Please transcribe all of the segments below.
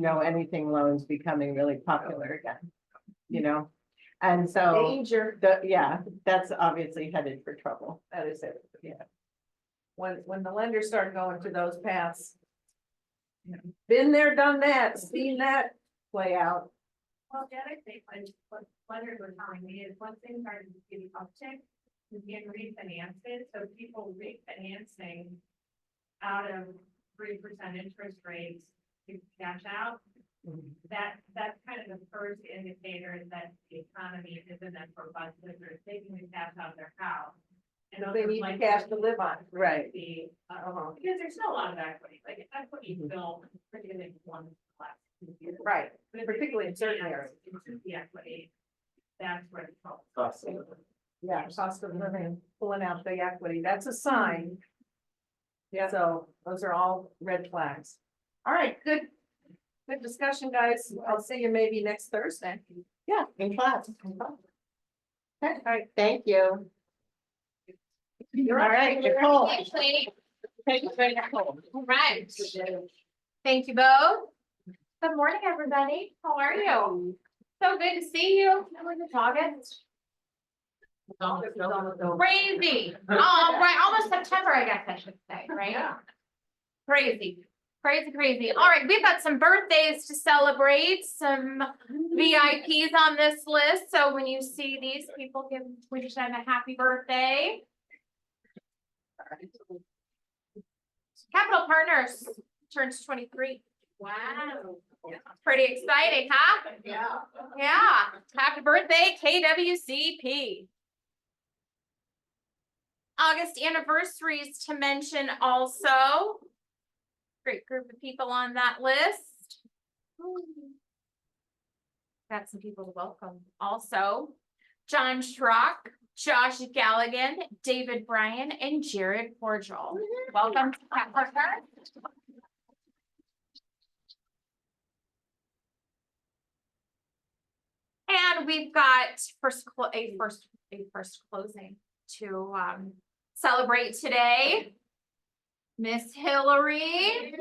anything loans becoming really popular again, And so, Danger. that's obviously headed for trouble. That is it. Yeah. When the lenders start going to those paths. Been there, done that, seen that play out. Well, the other thing, what lenders were telling me is once things started to get uptick, you can refinance it, so people refinancing out of 3% interest rates to cash out. That's kind of the first indicator that the economy isn't as robust as they're taking the cash out of their house. And They need the cash to live on. Right. Because there's still a lot of equity, like equity bill, particularly one class. Right, But if particularly in certain refinance areas. into the equity, that's where the trouble. Yeah, cost of living, pulling out the equity, that's a sign. Yeah. So those are all red flags. All right, good discussion, guys. I'll see you maybe next Thursday. Yeah, in class. All right. Thank you. All right, Nicole. Thank you, Nicole. All right. Thank you both. Good morning, everybody. How are you? So good to see you. It's August. Crazy. Right, almost September, I guess I should say, right? Yeah. Crazy. Crazy. All right, we've got some birthdays to celebrate, some VIPs on this list. So when you see these people, wish them a happy birthday. Capital Partners turns 23. Wow. Pretty exciting, huh? Yeah. Yeah. Happy birthday, KWCP. August anniversaries to mention also. Great group of people on that list. Got some people to welcome also. John Schrock, Josh Galligan, David Bryan, and Jared Cordial. Welcome to Cap Partner. And we've got a first closing to celebrate today. Miss Hillary.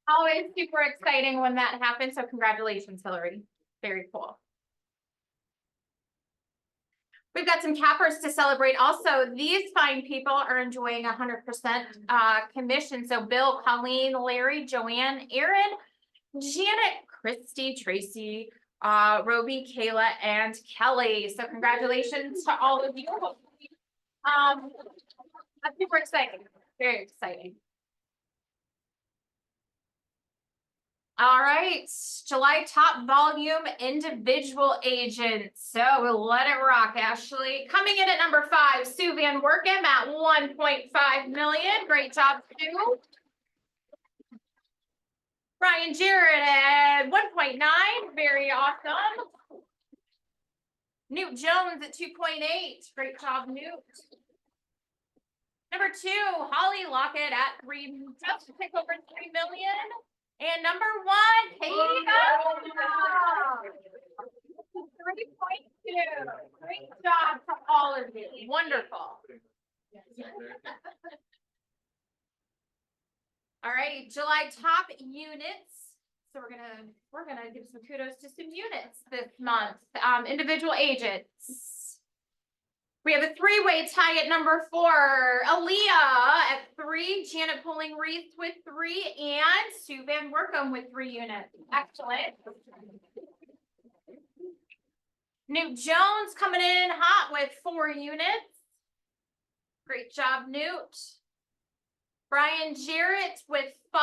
Always super exciting when that happens. So congratulations, Hillary. Very cool. We've got some cappers to celebrate. Also, these fine people are enjoying 100% commission. So Bill, Colleen, Larry, Joanne, Aaron, Janet, Christy, Tracy, Roby, Kayla, and Kelly. So congratulations to all of you. That's super exciting. Very exciting. All right, July top volume individual agents. So we'll let it rock, Ashley. Coming in at number 5, Sue Van Workum at 1.5 million. Great job, Sue. Brian Jarrett at 1.9. Very awesome. Newt Jones at 2.8. Great job, Newt. Number 2, Holly Lockett at 3, just to pick over 3 million. And number 1, Katie Gutzel, 3.2. Great job to all of you. Wonderful. All right, July top units. So we're gonna give some kudos to some units this month. Individual agents. We have a 3-way tie at number 4. Aaliyah at 3, Janet Pulling Reese with 3, and Sue Van Workum with 3 units. Excellent. Newt Jones coming in hot with 4 units. Great job, Newt. Brian Jarrett with 5,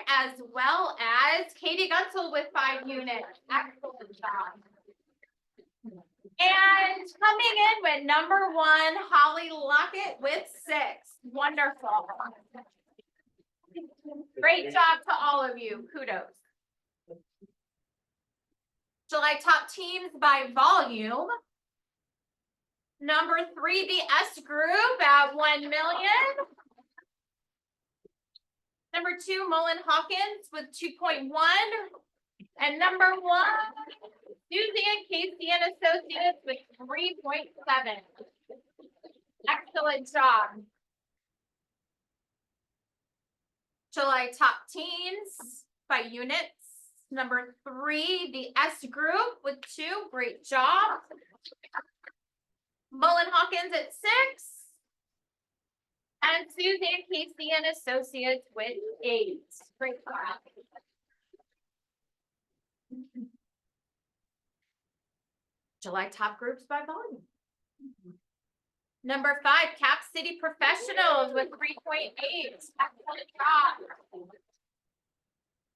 as well as Katie Gutzel with 5 units. Excellent job. And coming in with number 1, Holly Lockett with 6. Wonderful. Great job to all of you. Kudos. July top teams by volume. Number 3, the S Group at 1 million. Number 2, Mullen Hawkins with 2.1. And number 1, Susie and Casey and Associates with 3.7. Excellent job. July top teens by units. Number 3, the S group with 2. Great job. Mullen Hawkins at 6. And Suzanne Casey and Associates with 8. Great job. July top groups by volume. Number 5, Cap City Professionals with 3.8. Excellent job.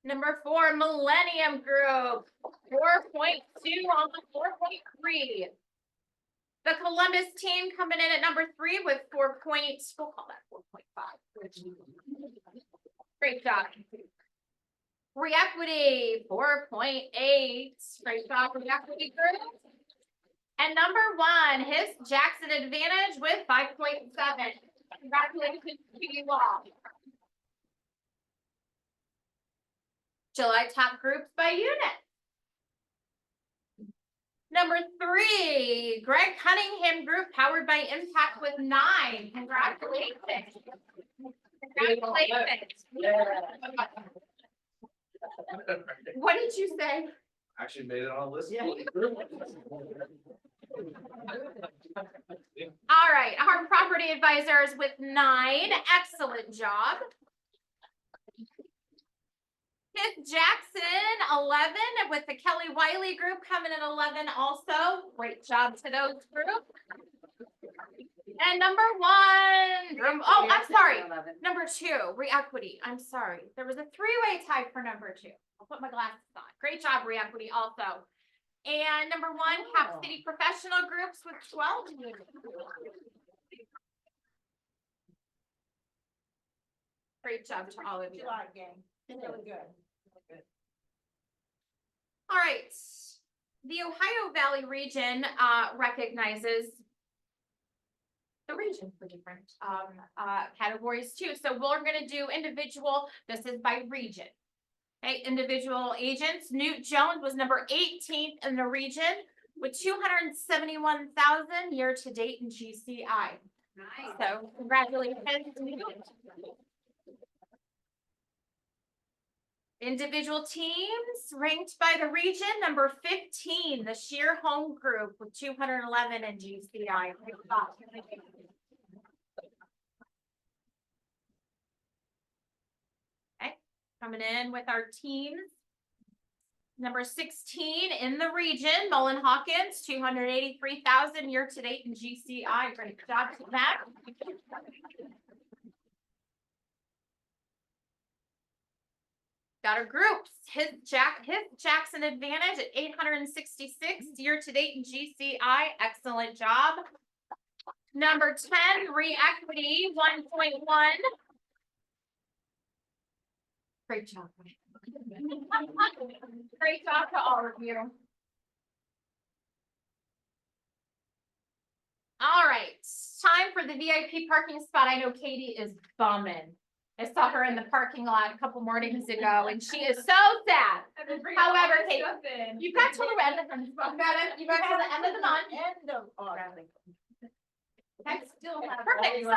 Number 4, Millennium Group, 4.2 on the 4.3. The Columbus team coming in at number 3 with 4 points. We'll call that 4.5. Great job. Reequity, 4.8. Great job, Reequity Group. And number 1, his Jackson Advantage with 5.7. Congratulations to you all. July top groups by unit. Number 3, Greg Cunningham Group powered by Impact with 9. Congratulations. Congratulations. What did you say? Actually made it on a list. Yeah. All right, our property advisors with 9. Excellent job. Kit Jackson, 11, with the Kelly Wiley Group coming in 11 also. Great job to those groups. And number 1, oh, I'm sorry. Number 2, Reequity. I'm sorry. There was a 3-way tie for number 2. I'll put my glasses on. Great job, Reequity also. And number 1, Cap City Professional Groups with 12 units. Great job to all of you. July gang. Really good. All right. The Ohio Valley region recognizes the region for different categories too. So we're going to do individual. This is by region. Okay, individual agents. Newt Jones was number 18th in the region with 271,000 year to date in GCI. Nice. So congratulations, Newt. Individual teams ranked by the region, number 15, the Sheer Home Group with 211 in GCI. Okay, coming in with our teams. Number 16 in the region, Mullen Hawkins, 283,000 year to date in GCI. Great job to that. Got our groups. His Jackson Advantage at 866 year to date in GCI. Excellent job. Number 10, Reequity 1.1. Great job. Great job to all of you. All right, time for the VIP parking spot. I know Katie is bumming. I saw her in the parking lot a couple mornings ago, and she is so sad. However, Katie, you've got till the end of the month. You got till the end of the month. End of August. Okay. Still have. Perfect. So,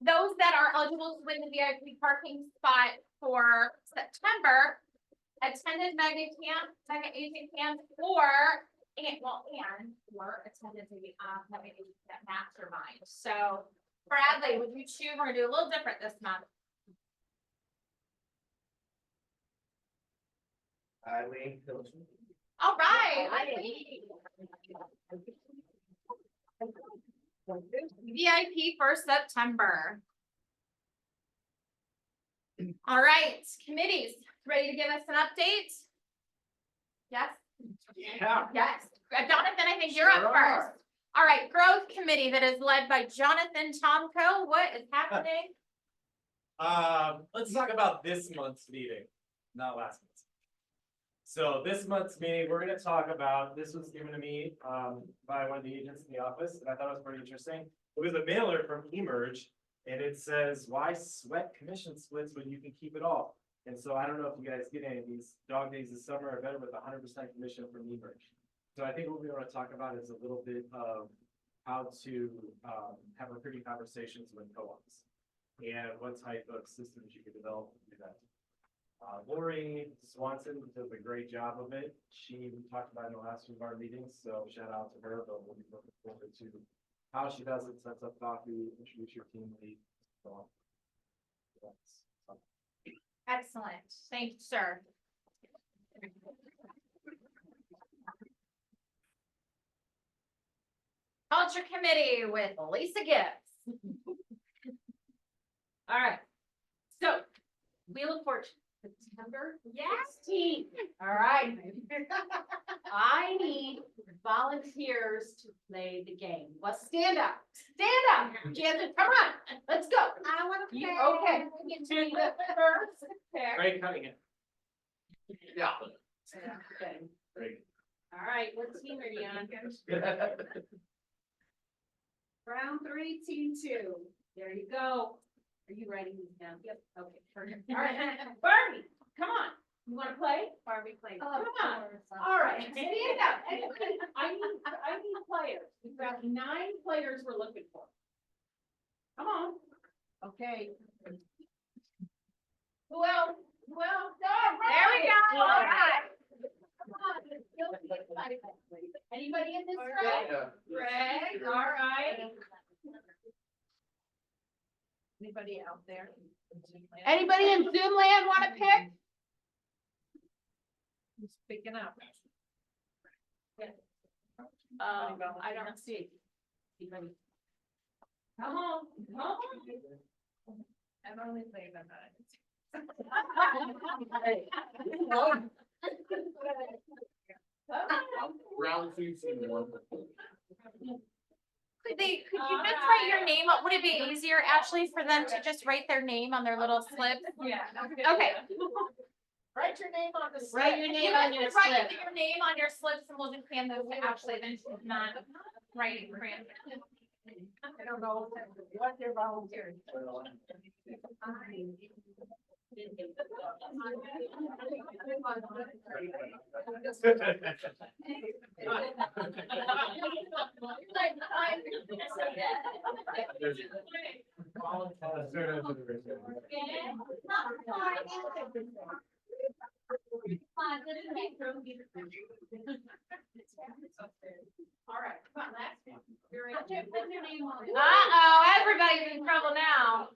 those that are eligible to win the VIP parking spot for September attended mega agent camp or attended the mega agent mastermind. So Bradley, would you choose? We're gonna do a little different this month. Eileen. All right. VIP for September. All right, committees, ready to give us an update? Yes? Yeah. Yes. Jonathan, I think you're up first. All right, growth committee that is led by Jonathan Tomko. What is happening? Let's talk about this month's meeting, not last month's. So this month's meeting, we're gonna talk about, this was given to me, by one of the agents in the office, and I thought it was pretty interesting. It was a mailer from Emerge, and it says, why sweat commission splits when you can keep it all? And so I don't know if you guys get any of these dog days this summer are better with 100% commission from Emerge. So I think what we want to talk about is a little bit of how to have recruiting conversations with co-ops. and what type of systems you could develop to do that. Lori Swanson does a great job of it. She talked about it in the last few of our meetings, so shout out to her, but we'll be looking forward to how she does it, sets up coffee, introduce your team lead. So that's something. Excellent. Thank you, sir. Culture Committee with Lisa Gibbs. All right. So we look forward to September 16th. All right. I need volunteers to play the game. Well, stand up. Stand up. Janet, come on. Let's go. I want to You, play. okay. To the first pick. Great cutting it. Yeah. Okay. Great. All right, what team are you on? Round 3, team 2. There you go. Are you writing these down? Yep. Okay, perfect. All right, Barbie, come on. You wanna play? Barbie played. Come on. All right, stand up. Anybody- I need players. We've got 9 players we're looking for. Come on. Okay. Who else? Who else? There we go. All right. Come on. You'll be excited. Anybody in this room? Yeah. Greg, all right. Anybody out there? Anybody in Zoom land wanna pick? Who's picking up? I don't see. Anybody? Come on, come on. I've only played them. Round 2, team 1. Could you just write your name? Would it be easier actually for them to just write their name on their little slip? Yeah. Okay. Write your name on the slip. Write your name on your slip. Write your name on your slips and we'll just hand those to Ashley, then she's not writing crayon. I don't know what they're volunteering. All right, come on, last one. Uh-oh, everybody's in trouble now.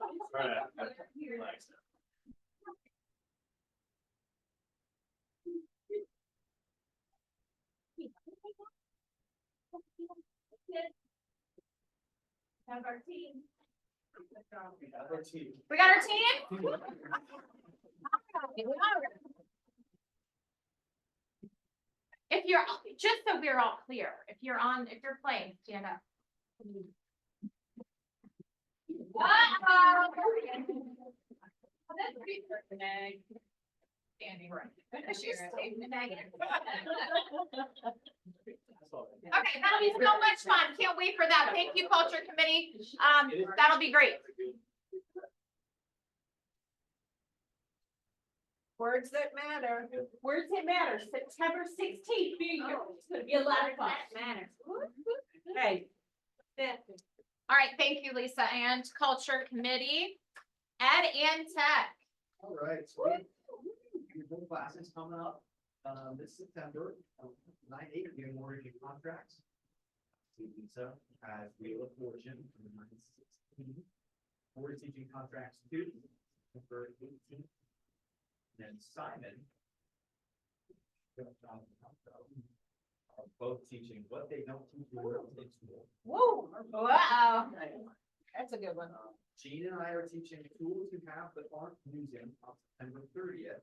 Have our team. We got our team? If you're, just so we're all clear, if you're playing, stand up. Uh-oh. Standing right. She's taking the negative. Okay, that'll be so much fun. Can't wait for that. Thank you, Culture Committee. That'll be great. Words that matter. Words that matter, September 16th. It's gonna be a lot of fun. Matters. Hey. All right, thank you, Lisa, and Culture Committee. Ed and Tech. All right, so we have your full classes coming up, this September, 9/8, we're awarding contracts. To Lisa, as we look fortune from the 9/16. We're teaching contracts to September 18th. And then Simon. Are both teaching what they don't teach in school. Woo. Uh-oh. That's a good one. Gene and I are teaching tools you have but aren't using on September 30th.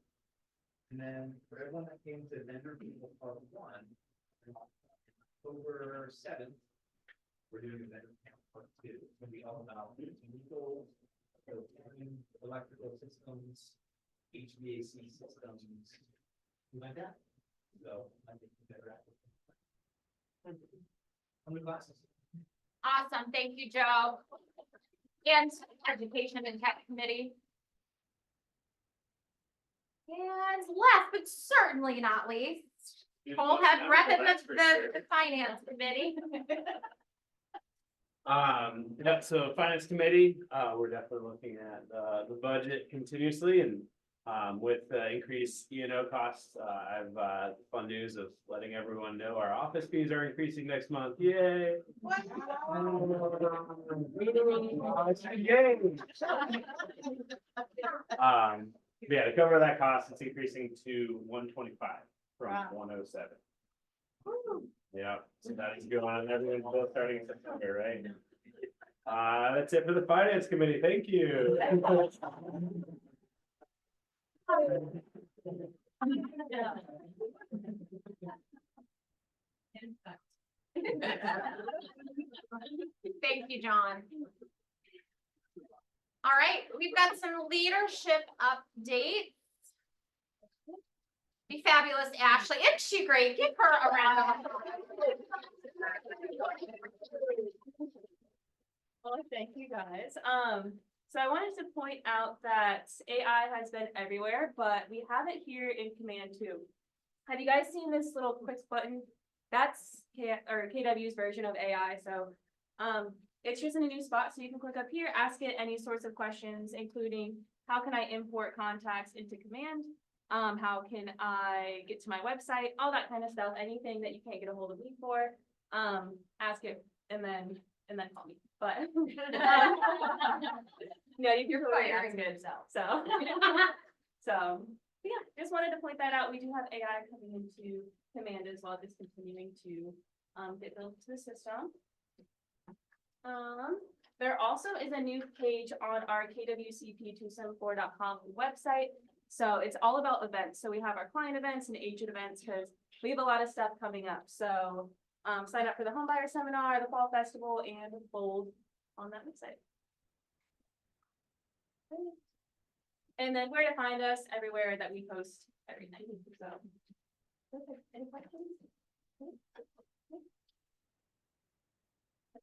And then for everyone that came to vendor people part 1, on October 7th, we're doing a vendor camp part 2. It's gonna be all about legal, electrical systems, HVAC systems, things like that. So I think you better act. How many classes? Awesome, thank you, Joe. And Education and Tech Committee. And last but certainly not least, Cole had rep in the Finance Committee. Yep, so finance committee, we're definitely looking at, the budget continuously and, with the increased E and O costs, I've, fun news of letting everyone know our office fees are increasing next month. Yay! Yeah, to cover that cost, it's increasing to 125 from Wow. 107. Yeah, so that is going on, everyone's bill starting in September, right? That's it for the finance committee, thank you. Thank you, John. All right, we've got some leadership updates. Be fabulous, Ashley. Isn't she great? Give her a round of applause. Well, thank you guys. So I wanted to point out that AI has been everywhere, but we have it here in Command too. Have you guys seen this little quick button? That's KW's version of AI. So it's just in a new spot, so you can click up here, ask it any sorts of questions, including how can I import contacts into Command? How can I get to my website? All that kind of stuff. Anything that you can't get a hold of me for, ask it and then call me. But no, you can Fire. ask it. So yeah, just wanted to point that out. We do have AI coming into Command as well, just continuing to get built to the system. There also is a new page on our kwcp274.com website. So it's all about events. So we have our client events and agent events because we have a lot of stuff coming up. So sign up for the homebuyer seminar, the fall festival, and Fold on that website. And then where to find us everywhere that we post everything. So any questions?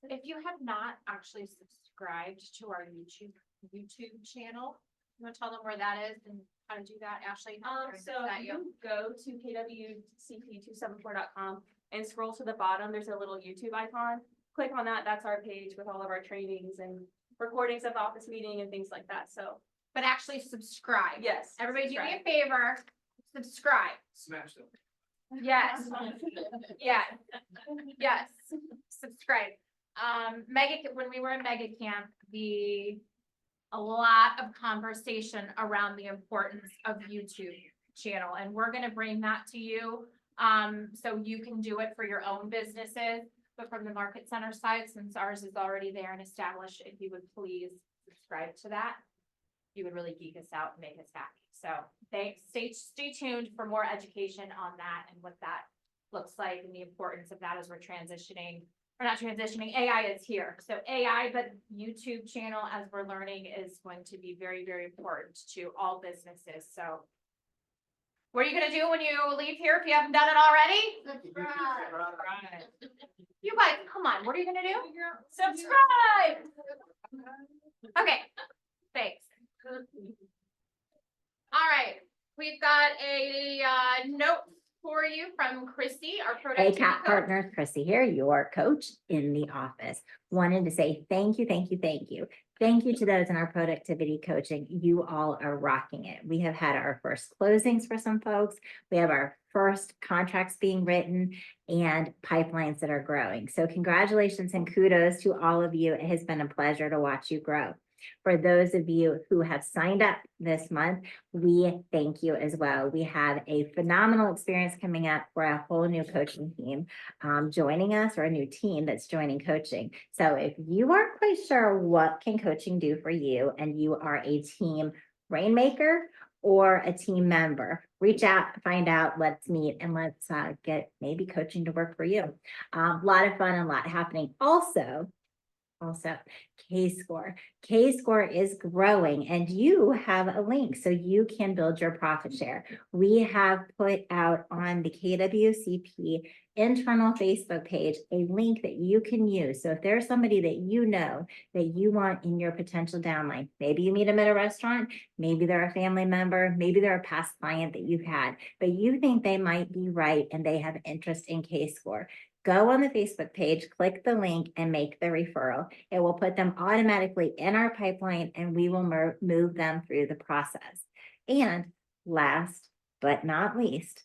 If you have not actually subscribed to our YouTube channel, you want to tell them where that is and how to do that, Ashley? Or is So that you go to kwcp274.com and scroll to the bottom, there's a little YouTube icon. Click on that, that's our page with all of our trainings and recordings of the office meeting and things like that, so. But actually subscribe. Yes. Everybody do me a favor, subscribe. Smash them. Yes. Yeah. Yes, subscribe. When we were in Mega Camp, a lot of conversation around the importance of YouTube channel, and we're gonna bring that to you. So you can do it for your own businesses, but from the market center side, since ours is already there and established, if you would please subscribe to that. You would really geek us out and make us happy. So thanks, stay tuned for more education on that and what that looks like and the importance of that as we're transitioning. We're not transitioning, AI is here. So AI, but YouTube channel, as we're learning, is going to be very, very important to all businesses. So what are you gonna do when you leave here if you haven't done it already? Subscribe. You guys, come on, what are you gonna do? Subscribe. Okay, thanks. All right, we've got a note for you from Chrissy, our Hey, productivity Cat coach. Partners, Chrissy here, your coach in the office. Wanted to say thank you, thank you, thank you. Thank you to those in our productivity coaching. You all are rocking it. We have had our first closings for some folks. We have our first contracts being written and pipelines that are growing. So congratulations and kudos to all of you. It has been a pleasure to watch you grow. For those of you who have signed up this month, we thank you as well. We have a phenomenal experience coming up for a whole new coaching team joining us, or a new team that's joining coaching. So if you aren't quite sure what can coaching do for you and you are a team rainmaker or a team member, reach out, find out, let's meet, and let's get maybe coaching to work for you. A lot of fun and a lot happening. Also, K-Score. K-Score is growing and you have a link so you can build your profit share. We have put out on the KWCP internal Facebook page a link that you can use. So if there's somebody that you know that you want in your potential downline, maybe you meet them at a restaurant, maybe they're a family member, maybe they're a past client that you've had, but you think they might be right and they have interest in K-Score. Go on the Facebook page, click the link and make the referral. It will put them automatically in our pipeline and we will move them through the process. And last but not least,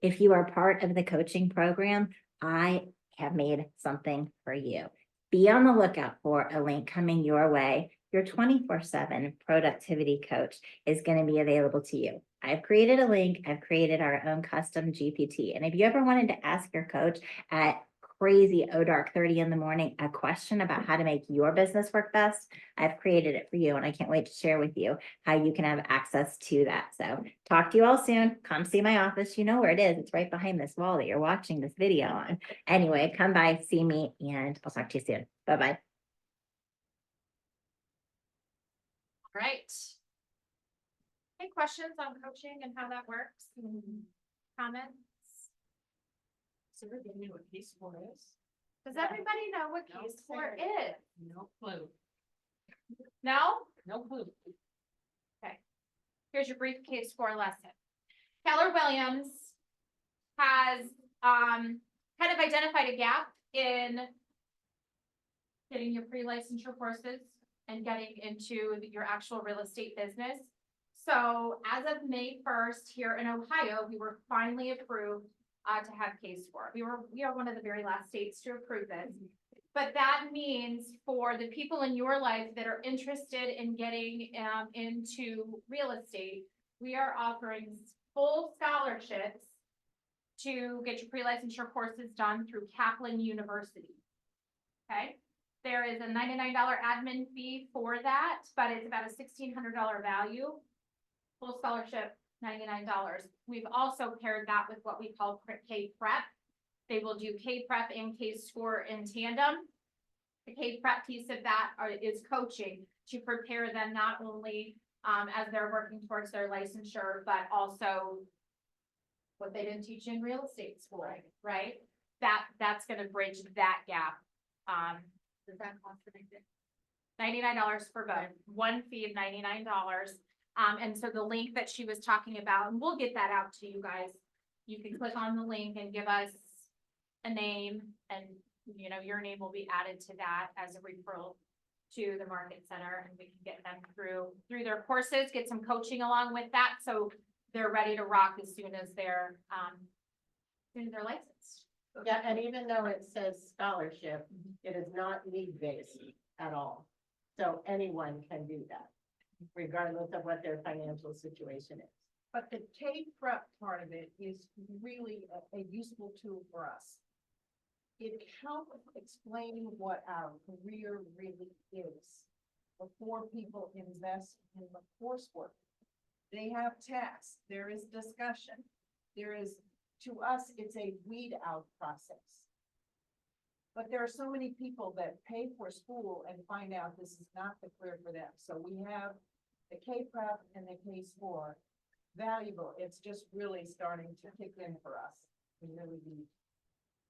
if you are part of the coaching program, I have made something for you. Be on the lookout for a link coming your way. Your 24/7 productivity coach is going to be available to you. I've created a link. I've created our own custom GPT. And if you ever wanted to ask your coach at crazy dark 30 in the morning a question about how to make your business work best, I've created it for you. And I can't wait to share with you how you can have access to that. So talk to you all soon. Come see my office. You know where it is. It's right behind this wall that you're watching this video on. Anyway, come by, see me, and I'll talk to you soon. Bye-bye. Right. Any questions on coaching and how that works? Comments? So we're giving you what case score is? Does everybody know what No, case score Sarah. is? No clue. No? No clue. Here's your brief case score lesson. Keller Williams has kind of identified a gap in getting your pre-licensure courses and getting into your actual real estate business. So as of May 1st here in Ohio, we were finally approved to have case score. We are one of the very last states to approve this. But that means for the people in your life that are interested in getting into real estate, we are offering full scholarships to get your pre-licensure courses done through Kaplan University. Okay, there is a $99 admin fee for that, but it's about a $1,600 value. Full scholarship, $99. We've also paired that with what we call K-Prep. They will do K-Prep and K-Score in tandem. The K-Prep piece of that is coaching to prepare them not only as they're working towards their licensure, but also what they didn't teach in real estate school, right? That's gonna bridge that gap. Does that cost anything? $99 for both, one fee of $99. And so the link that she was talking about, and we'll get that out to you guys. You can click on the link and give us a name, and you know, your name will be added to that as a referral to the market center, and we can get them through their courses, get some coaching along with that, so they're ready to rock as soon as they're licensed. Yeah, and even though it says scholarship, it is not need-based at all. So anyone can do that, regardless of what their financial situation is. But the K-Prep part of it is really a useful tool for us. It helps explain what our career really is before people invest in the coursework. They have tasks, there is discussion, there is, to us, it's a weed out process. But there are so many people that pay for school and find out this is not the career for them. So we have the K-Prep and the K-Score, valuable. It's just really starting to kick in for us. We really need.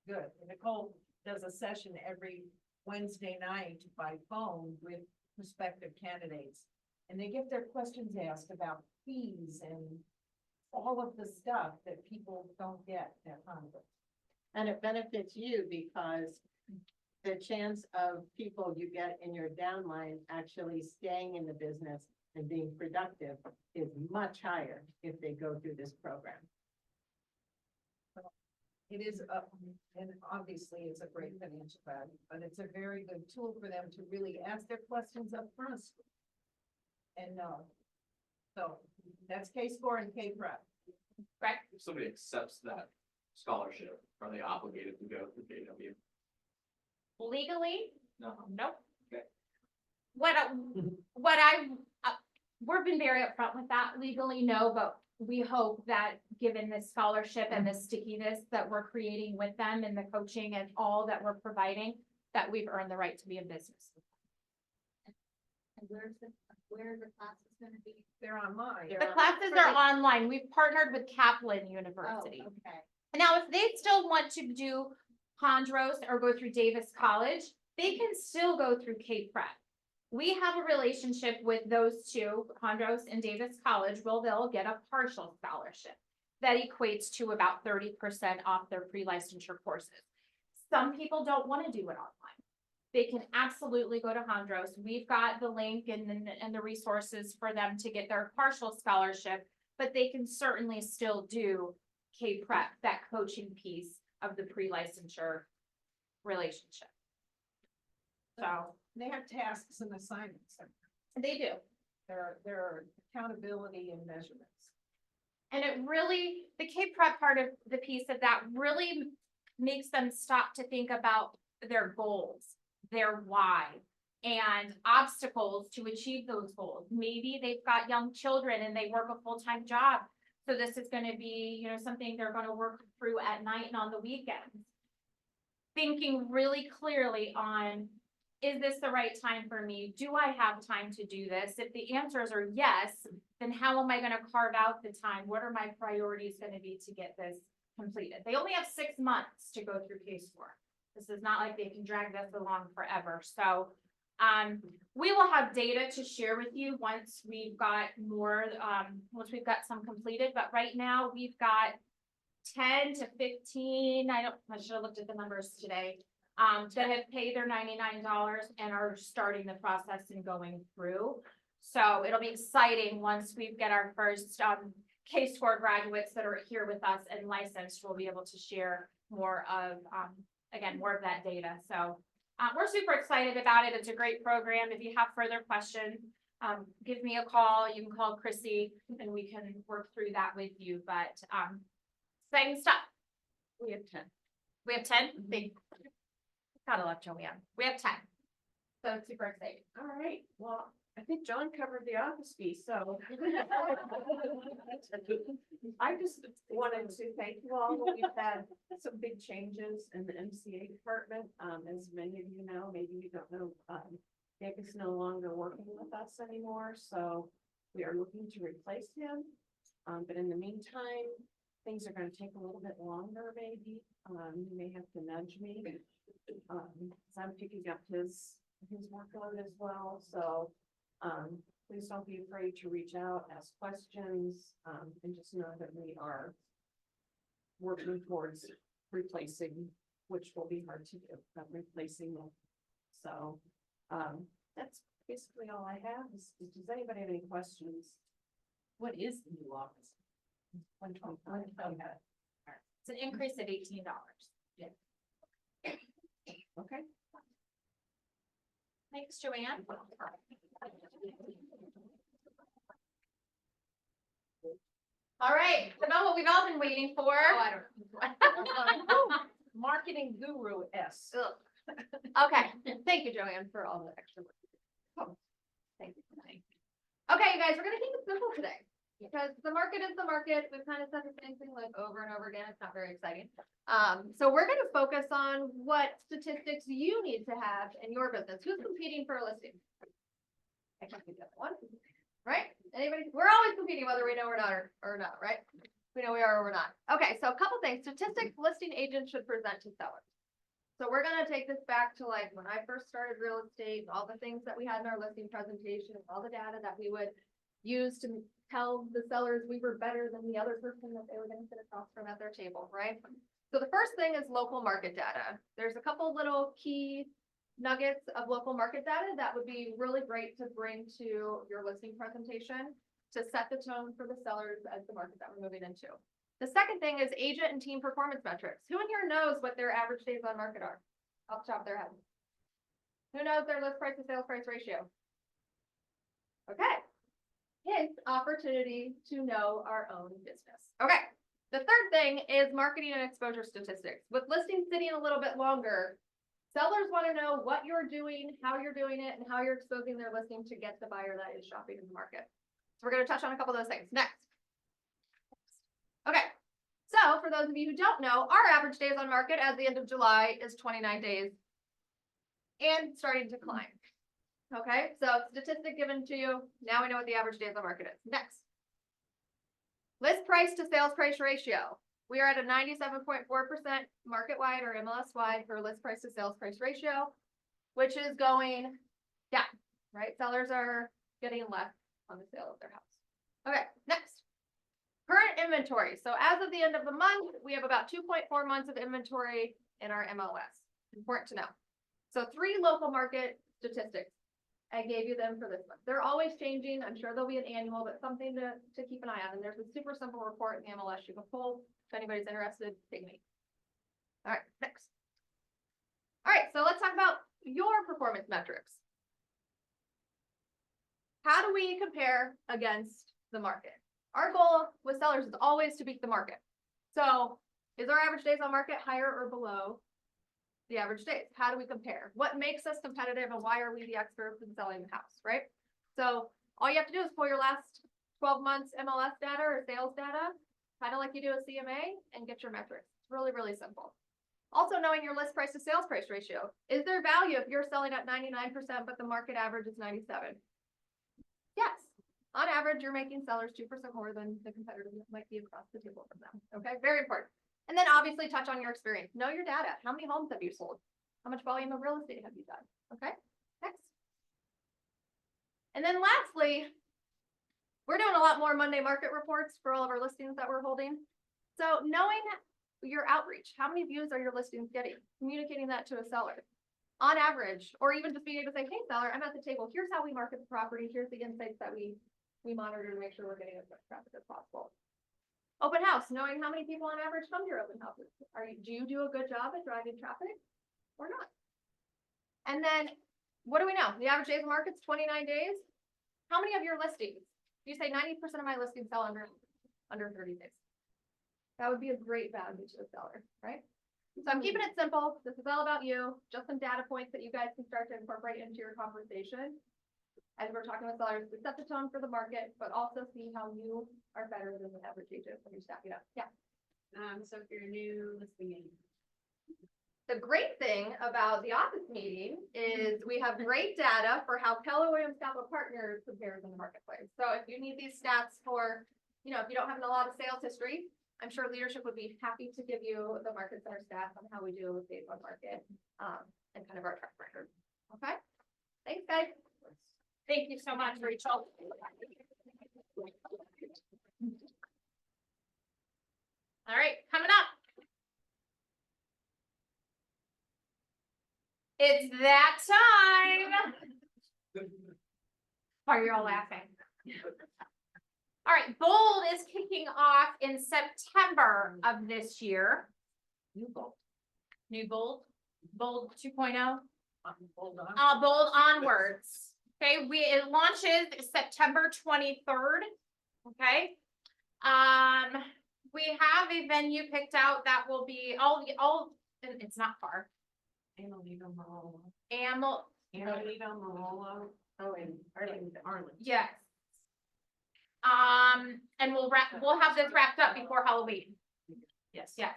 Good. And Nicole does a session every Wednesday night by phone with prospective candidates. And they get their questions asked about fees and all of the stuff that people don't get at Congress. And it benefits you because the chance of people you get in your downline actually staying in the business and being productive is much higher if they go through this program. It is, and obviously it's a great financial value, but it's a very good tool for them to really ask their questions up front. And so that's K-Score and K-Prep. Right. If somebody accepts that scholarship, are they obligated to go through KW? Legally, No. nope. Okay. We've been very upfront with that. Legally, no, but we hope that given this scholarship and the stickiness that we're creating with them and the coaching and all that we're providing, that we've earned the right to be in business. And where are the classes gonna be? They're online. The classes are online. We've partnered with Kaplan University. Oh, okay. Now, if they still want to do Hondros or go through Davis College, they can still go through K-Prep. We have a relationship with those two, Hondros and Davis College, where they'll get a partial scholarship. That equates to about 30% off their pre-licensure courses. Some people don't want to do it online. They can absolutely go to Hondros. We've got the link and the resources for them to get their partial scholarship, but they can certainly still do K-Prep, that coaching piece of the pre-licensure relationship. So They have tasks and assignments. they do. There are accountability and measurements. And it really, the K-Prep part of the piece of that really makes them stop to think about their goals, their why, and obstacles to achieve those goals. Maybe they've got young children and they work a full-time job. So this is gonna be, you know, something they're gonna work through at night and on the weekends. Thinking really clearly on, is this the right time for me? Do I have time to do this? If the answers are yes, then how am I gonna carve out the time? What are my priorities gonna be to get this completed? They only have 6 months to go through case work. This is not like they can drag this along forever. So we will have data to share with you once we've got more, once we've got some completed, but right now we've got 10 to 15, I should have looked at the numbers today, that have paid their $99 and are starting the process and going through. So it'll be exciting once we get our first K-Score graduates that are here with us and licensed, we'll be able to share more of, again, more of that data. So we're super excited about it. It's a great program. If you have further questions, give me a call. You can call Chrissy and we can work through that with you. But exciting stuff. We have 10. We have 10? Big. Gotta love Joanne. We have 10. So it's super exciting. All right, well, I think John covered the office fee, so. I just wanted to thank you all. We've had some big changes in the MCA department. As many of you know, maybe you don't know, Nick is no longer working with us anymore, so we are looking to replace him. But in the meantime, things are gonna take a little bit longer, maybe. You may have to nudge me. 'Cause I'm picking up his workload as well, so, please don't be afraid to reach out, ask questions, and just know that we are working towards replacing, which will be hard to do, but replacing them. So, that's basically all I have. Does anybody have any questions? What is the new office? 125. It's an increase of $18. Okay. Thanks, Joanne. All right, about what we've all been waiting for. Marketing guru S. Okay, thank you, Joanne, for all the extra work. Thank you. Okay, you guys, we're gonna keep it simple today, because the market is the market. We've kind of said the same thing like over and over again. It's not very exciting. So we're gonna focus on what statistics you need to have in your business. Who's competing for a listing? I can't think of one, right? Anybody? We're always competing, whether we know or not, or not, right? We know we are or we're not. Okay, so a couple things. Statistics listing agents should present to sellers. So we're gonna take this back to like when I first started real estate, and all the things that we had in our listing presentation, all the data that we would use to tell the sellers we were better than the other person that they were gonna sit across from at their table, right? So the first thing is local market data. There's a couple little key nuggets of local market data that would be really great to bring to your listing presentation to set the tone for the sellers as the market that we're moving into. The second thing is agent and team performance metrics. Who in here knows what their average days on market are? Off the top of their head. Who knows their list price to sales price ratio? Okay. Hence, opportunity to know our own business. Okay. The third thing is marketing and exposure statistics. With listings sitting a little bit longer, sellers want to know what you're doing, how you're doing it, and how you're exposing their listing to get the buyer that is shopping in the market. So we're going to touch on a couple of those things next. Okay, so for those of you who don't know, our average days on market at the end of July is 29 days and starting to climb. Okay, so statistic given to you. Now we know what the average days on market is. Next. List price to sales price ratio. We are at a 97.4% market wide or MLS wide for list price to sales price ratio, which is going down, right? Sellers are getting less on the sale of their house. Okay, next. Current inventory. So as of the end of the month, we have about 2.4 months of inventory in our MLS. Important to know. So 3 local market statistics. I gave you them for this one. They're always changing. I'm sure there'll be an annual, but something to keep an eye on. And there's a super simple report in the MLS you can pull. If anybody's interested, take me. All right, next. All right, so let's talk about your performance metrics. How do we compare against the market? Our goal with sellers is always to beat the market. So is our average days on market higher or below the average days? How do we compare? What makes us competitive and why are we the experts in selling the house, right? So all you have to do is pull your last 12 months MLS data or sales data, kind of like you do a CMA, and get your metrics. It's really, really simple. Also knowing your list price to sales price ratio. Is there value if you're selling at 99%, but the market average is 97? Yes. On average, you're making sellers 2% more than the competitor that might be across the table from them. Okay, very important. And then obviously touch on your experience. Know your data. How many homes have you sold? How much volume of real estate have you done? Okay, next. And then lastly, we're doing a lot more Monday market reports for all of our listings that we're holding. So knowing your outreach, how many views are your listings getting? Communicating that to a seller. On average, or even just being able to say, hey seller, I'm at the table. Here's how we market the property. Here's the insights that we monitor to make sure we're getting as much traffic as possible. Open house, knowing how many people on average come to your open houses. Do you do a good job at driving traffic or not? And then what do we know? The average days of market's 29 days. How many of your listings? You say 90% of my listings sell under 30 days. That would be a great value to the seller, right? So I'm keeping it simple. This is all about you. Just some data points that you guys can start to incorporate into your conversation as we're talking with sellers to set the tone for the market, but also see how you are better than the average agent when you're stacking up. Yeah. So if you're new listening, The great thing about the office meeting is we have great data for how Keller Williams Capital Partners compares in the marketplace. So if you need these stats for, if you don't have a lot of sales history, I'm sure leadership would be happy to give you the market center stats on how we do with days on market, and kind of our track record. Okay? Thanks, guys. Thank you so much, Rachel. All right, coming up. It's that time. Why are you all laughing? All right, Bold is kicking off in September of this year. New goal. New Bold, Bold 2.0. Hold on. Bold onwards. Okay, it launches September 23rd. Okay. We have a venue picked out that will be it's not far. Amelita Marola. Amelita Marola. Oh, in Arlington. Yes. And we'll have this wrapped up before Halloween. Yes. Yes.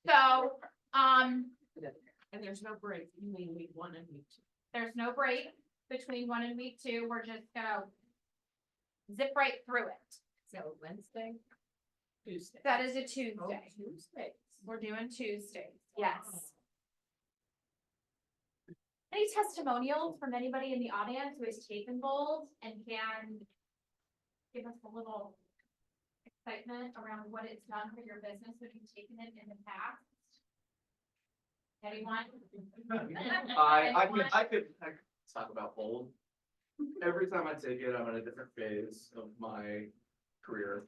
So, And there's no break. You mean week 1 and week 2. there's no break between 1 and week 2. We're just gonna zip right through it. So Wednesday, Tuesday. That is a Oh, Tuesday. Tuesday. We're doing Tuesdays. Yes. Any testimonials from anybody in the audience who has taken Bold and can give us a little excitement around what it's done for your business when you've taken it in the past? Anyone? I could talk about Bold. Every time I take it, I'm in a different phase of my career.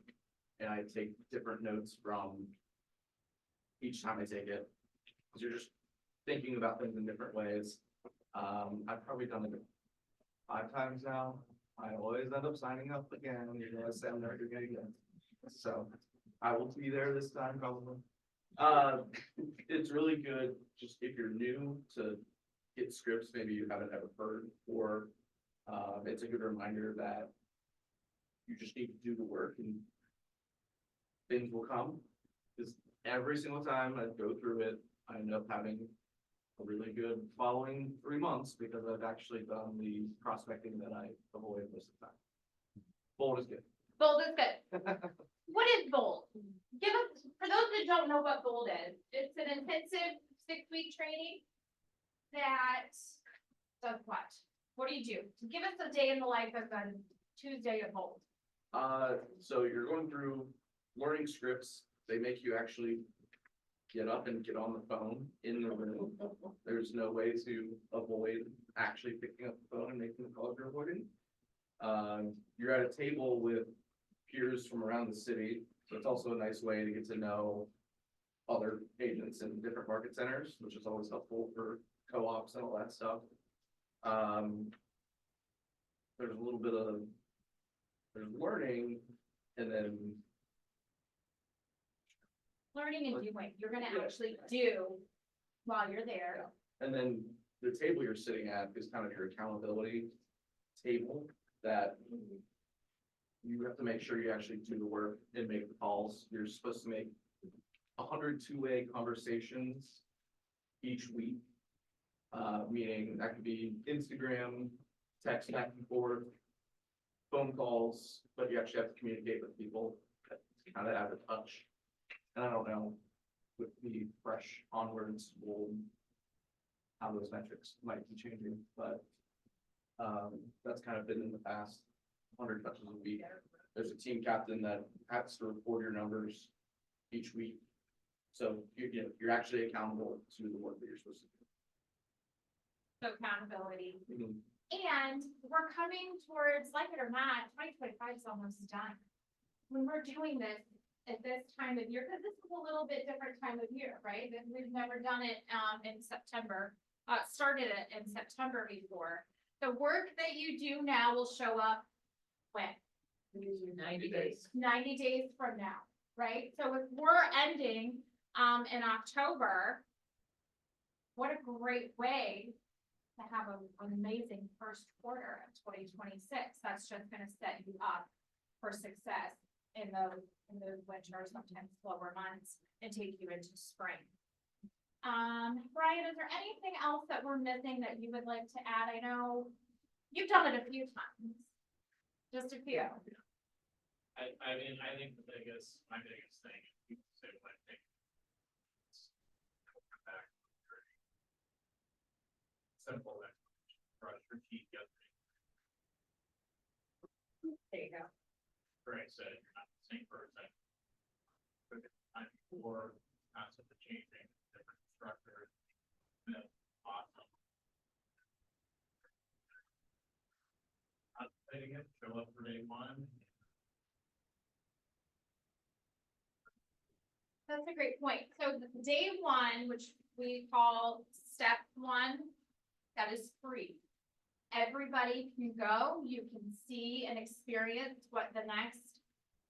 And I take different notes from each time I take it. Because you're just thinking about things in different ways. I've probably done it 5 times now. I always end up signing up again. You know, I say I'm never doing it again. So I will be there this time probably. It's really good just if you're new to get scripts maybe you haven't ever heard, or it's a good reminder that you just need to do the work and things will come. Because every single time I go through it, I end up having a really good following 3 months because I've actually done the prospecting that I avoided most of the time. Bold is good. Bold is good. What is Bold? Give us, for those that don't know what Bold is, it's an intensive 6-week training that does what? What do you do? Give us a day in the life of a Tuesday of Bold. So you're going through learning scripts. They make you actually get up and get on the phone in the room. There's no way to avoid actually picking up the phone and making the calls you're avoiding. You're at a table with peers from around the city, so it's also a nice way to get to know other agents in different market centers, which is always helpful for co-ops and all that stuff. There's a little bit of, there's learning, and then Learning and doing, you're gonna actually do while you're there. And then the table you're sitting at is kind of your accountability table that you have to make sure you actually do the work and make the calls. You're supposed to make 100 two-way conversations each week. Meaning that could be Instagram, text back and forth, phone calls, but you actually have to communicate with people that kind of have a touch. And I don't know, with the fresh onwards, how those metrics might be changing, but that's kind of been in the past, 100 touches a week. There's a team captain that has to report your numbers each week. So you're actually accountable to the work that you're supposed to So accountability. do. And we're coming towards, like it or not, 2025 is almost done. When we're doing this at this time of year, because this is a little bit different time of year, right? That we've never done it in September, started it in September before. The work that you do now will show up when? 90 days. 90 days from now, right? So if we're ending in October, what a great way to have an amazing first quarter of 2026. That's just gonna set you up for success in those winter, sometimes slower months, and take you into spring. Brian, is there anything else that we're missing that you would like to add? I know you've done it a few times. Just a few. I mean, I think my biggest thing, is people say what I think. Come back. Simple explanation, brush your teeth yesterday. There you go. Greg said, you're not the same person. But the time before, concept of changing, different structures. That's awesome. Contemplating it, show up for day one. That's a great point. So day one, which we call step one, that is free. Everybody can go, you can see and experience what the next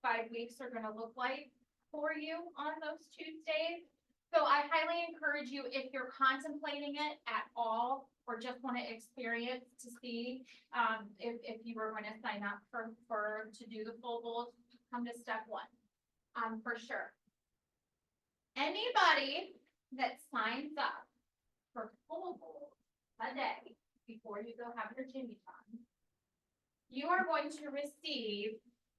5 weeks are gonna look like for you on those Tuesdays. So I highly encourage you, if you're contemplating it at all, or just wanna experience to see, if you were gonna sign up to do the full goals, come to step one, for sure. Anybody that signs up for full goals a day before you go have your Jimmy time, you are going to receive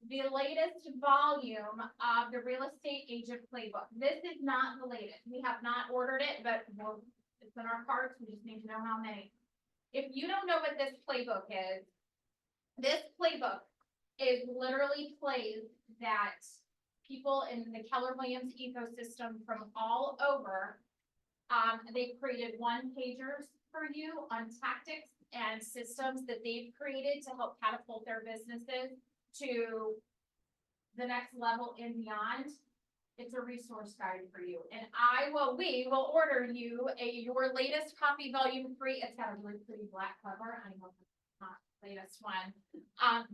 the latest volume of the Real Estate Agent Playbook. This is not the latest. We have not ordered it, but it's in our carts. We just need to know how many. If you don't know what this playbook is, this playbook is literally plays that people in the Keller Williams ecosystem from all over, they created one-pagers for you on tactics and systems that they've created to help catapult their businesses to the next level and beyond. It's a resource guide for you. And we will order you your latest copy, volume 3. It's got a really pretty black cover. I know it's not the latest one.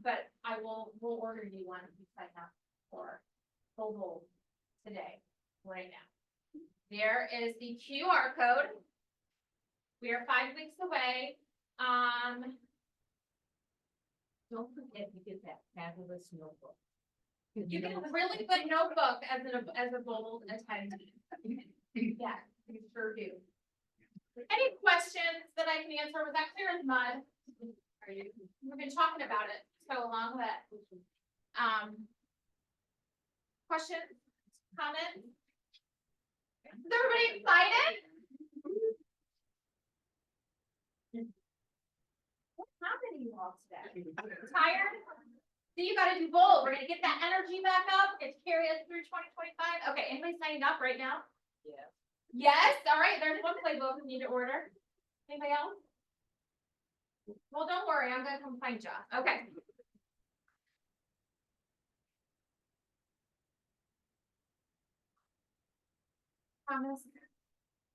But we'll order you one if you sign up for full gold today, right now. There is the QR code. We are 5 weeks away. Don't forget to get that fabulous notebook. You get a really good notebook as a bold attendee. Yeah, you sure do. Any questions that I can answer? Was that clear as mud? We've been talking about it so long that, questions, comments? Is everybody excited? What happened to you all today? Tired? So you gotta do both. We're gonna get that energy back up. It's carry us through 2025. Okay, anybody signing up right now? Yes, all right, there's one playbook we need to order. Anybody else? Well, don't worry, I'm gonna come find you. Okay. Thomas,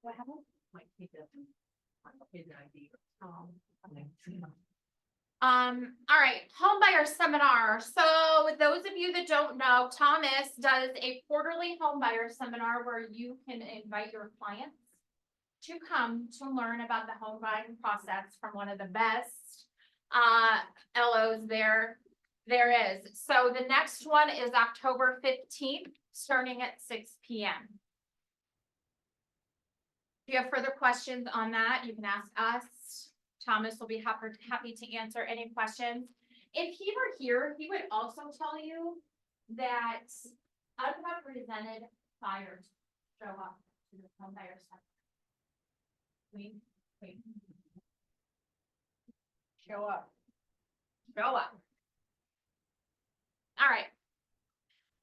what happened? All right, home buyer seminar. So those of you that don't know, Thomas does a quarterly home buyer seminar where you can invite your clients to come to learn about the home buying process from one of the best LOs there is. So the next one is October 15th, starting at 6 p.m. If you have further questions on that, you can ask us. Thomas will be happy to answer any questions. If he were here, he would also tell you that unrepresented buyers show up to the home buyer seminar. Wait. Show up. Show up. All right.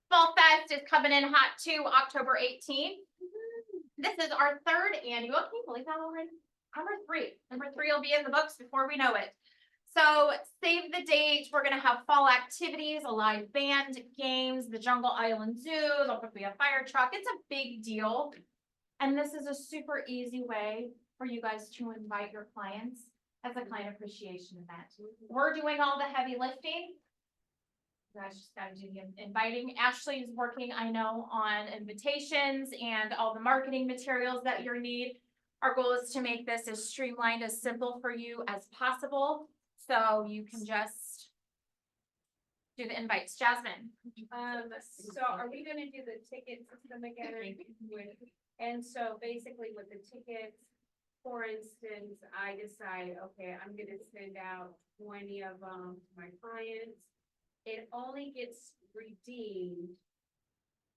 Fall Fest is coming in hot too, October 18th. This is our third annual. Can you believe that already? Number three will be in the books before we know it. So save the date. We're gonna have fall activities, a live band, games, the Jungle Island Zoo. There'll be a fire truck. It's a big deal. And this is a super easy way for you guys to invite your clients as a client appreciation event. We're doing all the heavy lifting. You guys just gotta do the inviting. Ashley is working, I know, on invitations and all the marketing materials that you need. Our goal is to make this as streamlined, as simple for you as possible. So you can just do the invites. Jasmine. So are we gonna do the ticket system again? And so basically with the tickets, for instance, I decide, okay, I'm gonna send out 20 of them to my clients. It only gets redeemed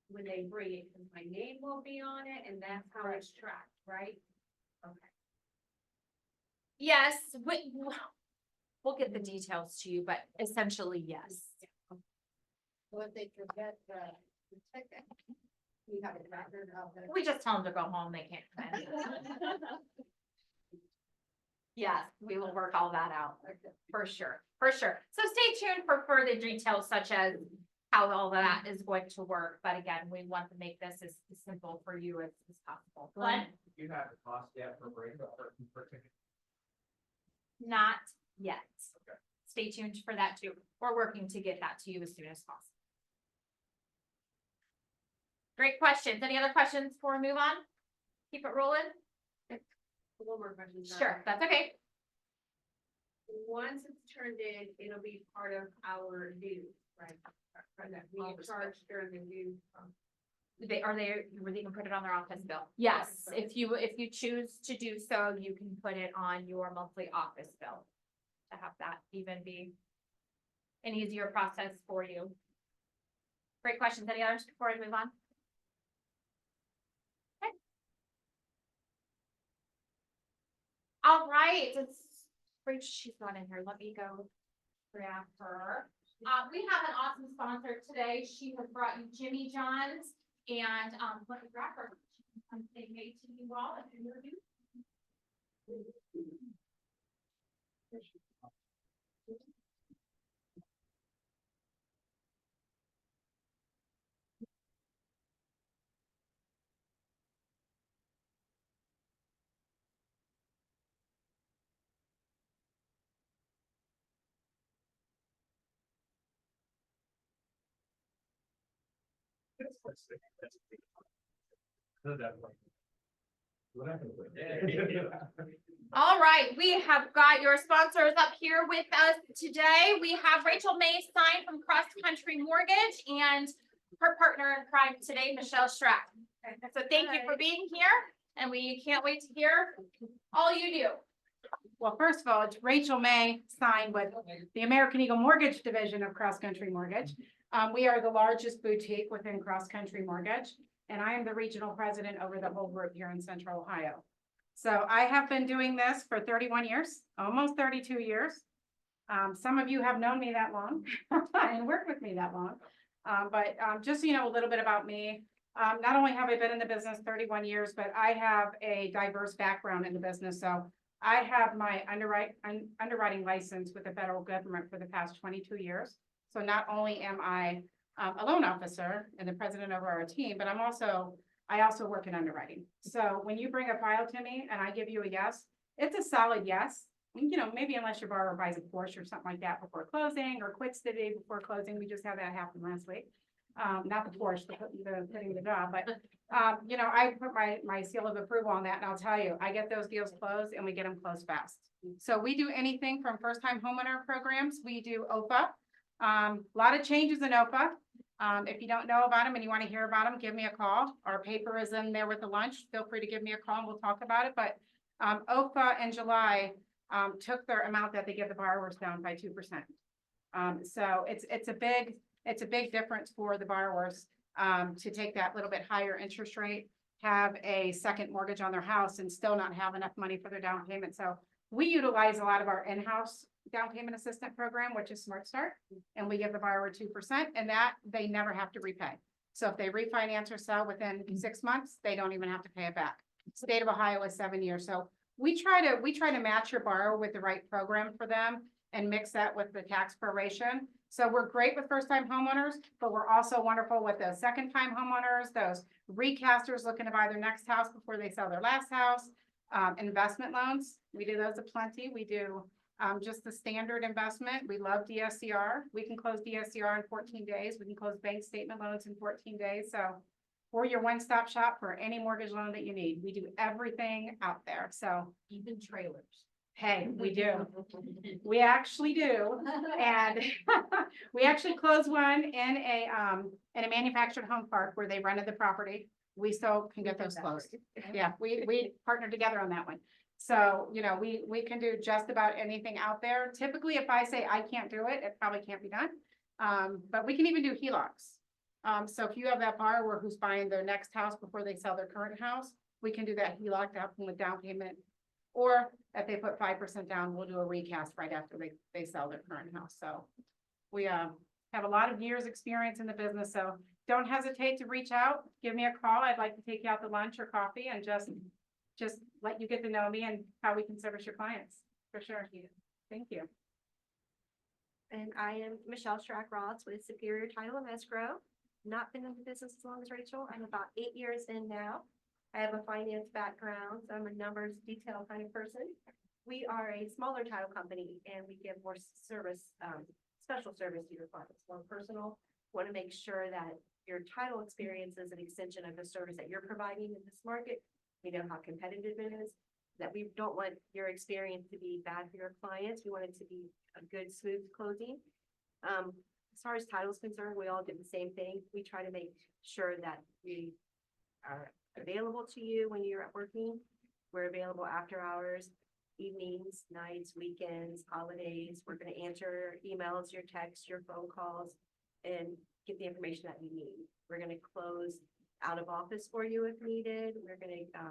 when they bring it, because my name will be on it, and that's how it's tracked, right? Okay. Yes, we'll get the details to you, but essentially, yes. Well, if they forget the ticket, you have a record of it. We just tell them to go home. They can't come in. Yes, we will work all that out for sure, for sure. So stay tuned for further details such as how all that is going to work. But again, we want to make this as simple for you as possible. Glenn? You have a cost yet for break per ticket? Not yet. Okay. Stay tuned for that too. We're working to get that to you as soon as possible. Great questions. Any other questions before we move on? Keep it rolling? One more question. Sure, that's okay. Once it's turned in, it'll be part of our dues, right? That we get charged during the due. They can put it on their office bill. Yes, if you choose to do so, you can put it on your monthly office bill. To have that even be an easier process for you. Great questions. Any others before I move on? Okay. All right, she's not in here. Let me go grab her. We have an awesome sponsor today. She has brought you Jimmy John's. And let me grab her. I'm saying hey to you all if you're new. All right, we have got your sponsors up here with us today. We have Rachel May Stein from Cross Country Mortgage and her partner in crime today, Michelle Strack. So thank you for being here, and we can't wait to hear all you do. Well, first of all, it's Rachel May Stein with the American Eagle Mortgage Division of Cross Country Mortgage. We are the largest boutique within Cross Country Mortgage, and I am the regional president over the whole group here in Central Ohio. So I have been doing this for 31 years, almost 32 years. Some of you have known me that long and worked with me that long. But just so you know a little bit about me, Not only have I been in the business 31 years, but I have a diverse background in the business. So I have my underwriting license with the federal government for the past 22 years. So not only am I a loan officer and the president of our team, but I also work in underwriting. So when you bring a file to me and I give you a yes, it's a solid yes. You know, maybe unless your borrower buys a Porsche or something like that before closing or quits the day before closing. We just had that happen last week. Not the Porsche, the putting the job, but, you know, I put my seal of approval on that, and I'll tell you, I get those deals closed and we get them closed fast. So we do anything from first-time homeowner programs, we do OFA. A lot of changes in OFA. If you don't know about them and you want to hear about them, give me a call. Our paper is in there with the lunch. Feel free to give me a call and we'll talk about it. But OFA in July took their amount that they give the borrowers down by 2%. So it's a big difference for the borrowers to take that little bit higher interest rate, have a second mortgage on their house and still not have enough money for their down payment. So we utilize a lot of our in-house down payment assistant program, which is Smart Start, and we give the borrower 2%, and that they never have to repay. So if they refinance or sell within 6 months, they don't even have to pay it back. State of Ohio is 7 years. So we try to match your borrower with the right program for them and mix that with the tax proration. So we're great with first-time homeowners, but we're also wonderful with those second-time homeowners, those recasters looking to buy their next house before they sell their last house. Investment loans, we do those aplenty. We do just the standard investment. We love DSCR. We can close DSCR in 14 days. We can close bank statement loans in 14 days. So we're your one-stop shop for any mortgage loan that you need. We do everything out there. So Even trailers. hey, we do. We actually do. And we actually closed one in a manufactured home park where they rented the property. We still can get those closed. Yeah, we partnered together on that one. So, you know, we can do just about anything out there. Typically, if I say I can't do it, it probably can't be done. But we can even do HELOCs. So if you have that borrower who's buying their next house before they sell their current house, we can do that HELOC to help them with down payment. Or if they put 5% down, we'll do a recast right after they sell their current house. So we have a lot of years experience in the business. So don't hesitate to reach out, give me a call. I'd like to take you out to lunch or coffee and just let you get to know me and how we can service your clients, for sure. Thank you. And I am Michelle Schrack-Ross with Superior Title and Escrow. Not been in the business as long as Rachel. I'm about 8 years in now. I have a finance background, so I'm a numbers detail kind of person. We are a smaller title company and we give more service, special service to your clients, more personal. Want to make sure that your title experience is an extension of the service that you're providing in this market. We know how competitive it is, that we don't want your experience to be bad for your clients. We want it to be a good, smooth closing. As far as title is concerned, we all do the same thing. We try to make sure that we are available to you when you're working. We're available after hours, evenings, nights, weekends, holidays. We're going to answer your emails, your texts, your phone calls, and get the information that you need. We're going to close out of office for you if needed. We're going to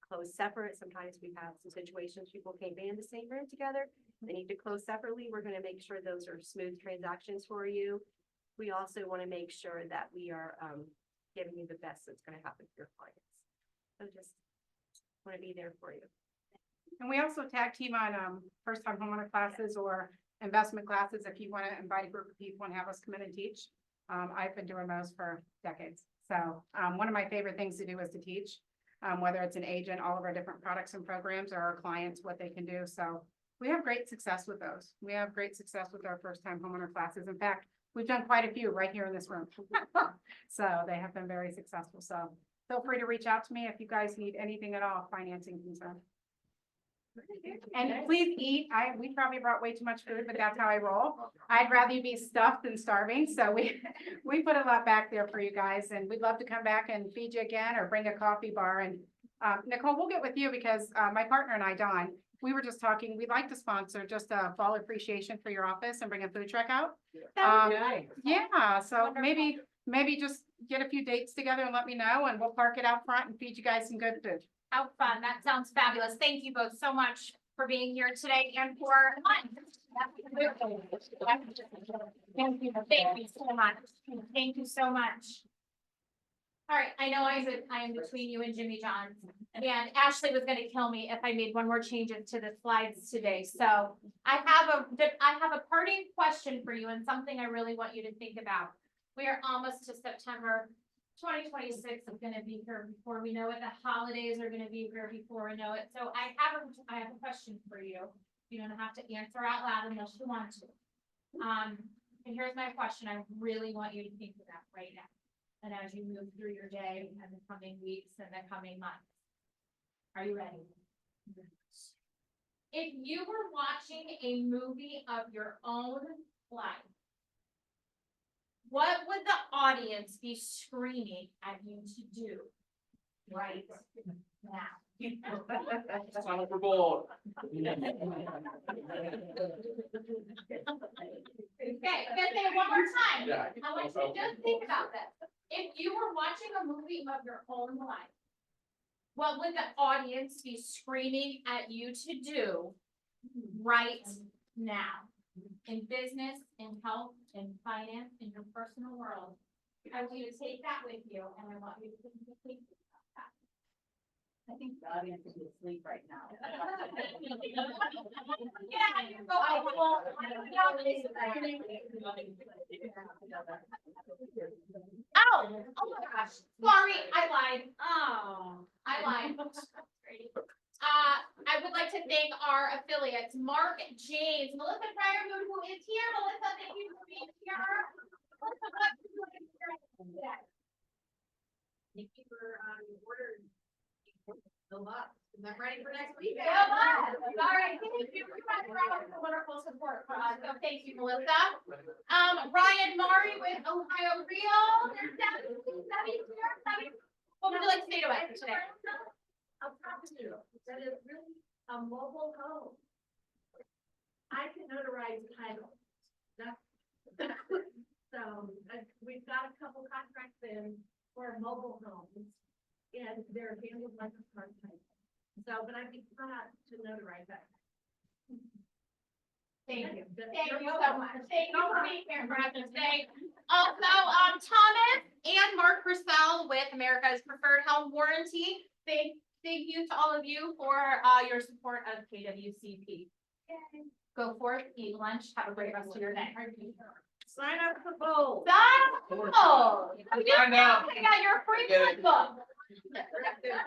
close separate. Sometimes we have some situations people can't be in the same room together. They need to close separately. We're going to make sure those are smooth transactions for you. We also want to make sure that we are giving you the best that's going to happen for your clients. So just want to be there for you. And we also tag team on first-time homeowner classes or investment classes if you want to invite a group of people and have us come in and teach. I've been doing those for decades. So one of my favorite things to do is to teach, whether it's an agent, all of our different products and programs, or our clients, what they can do. So we have great success with those. We have great success with our first-time homeowner classes. In fact, we've done quite a few right here in this room. So they have been very successful. So feel free to reach out to me if you guys need anything at all, financing concern. And please eat. We probably brought way too much food, but that's how I roll. I'd rather you be stuffed than starving. So we put a lot back there for you guys, and we'd love to come back and feed you again or bring a coffee bar. And Nicole, we'll get with you because my partner and I, Dawn, we were just talking. We'd like to sponsor just a fall appreciation for your office and bring a food truck out. Yeah, so maybe just get a few dates together and let me know, and we'll park it out front and feed you guys some good food. How fun. That sounds fabulous. Thank you both so much for being here today and for lunch. Thank you so much. Thank you so much. All right, I know I am between you and Jimmy John, and Ashley was gonna kill me if I made one more change to the slides today, so I have a parting question for you and something I really want you to think about. We are almost to September. 2026 is gonna be here before we know it. The holidays are gonna be here before we know it. So I have a question for you. You don't have to answer out loud unless you want to. And here's my question. I really want you to think of that right now. And as you move through your day and the coming weeks and the coming months. Are you ready? If you were watching a movie of your own life, what would the audience be screaming at you to do right now? Sign up for bold. Okay, I'm gonna say it one more time. Yeah. I want you to just think about this. If you were watching a movie of your own life, what would the audience be screaming at you to do right now? In business, in health, in finance, in your personal world. I want you to take that with you and I want you to think about that. I think the audience is asleep right now. Yeah, you go. Well, oh my gosh, sorry, I lied. Oh, I lied. I would like to thank our affiliates, Mark James, Melissa Fryermuth, who is here. Melissa, thank you for being here. Melissa, what are you doing here today? Thank you for, ordering. The lot, is that ready for next week? All right, thank you. We got for wonderful support for us, so thank you, Melissa. Ryan Mari with Ohio Real. There's Debbie. Debbie's here. Debbie, what would you like to say to us today? A property that is really a mobile home. I can notarize titles. So, we've got a couple contracts in for mobile homes. And they're handled like a smart title. So, but I'd be glad to notarize that. Thank you. Thank you so much. Thank you for being here for us today. Also, Thomas and Mark Purcell with America's Preferred Health Warranty. Thank you to all of you for your support of KWCP. Go forth, eat lunch, have a great rest of your day. Sign up for bold. Oh, Find out. I got your free good book. Yeah.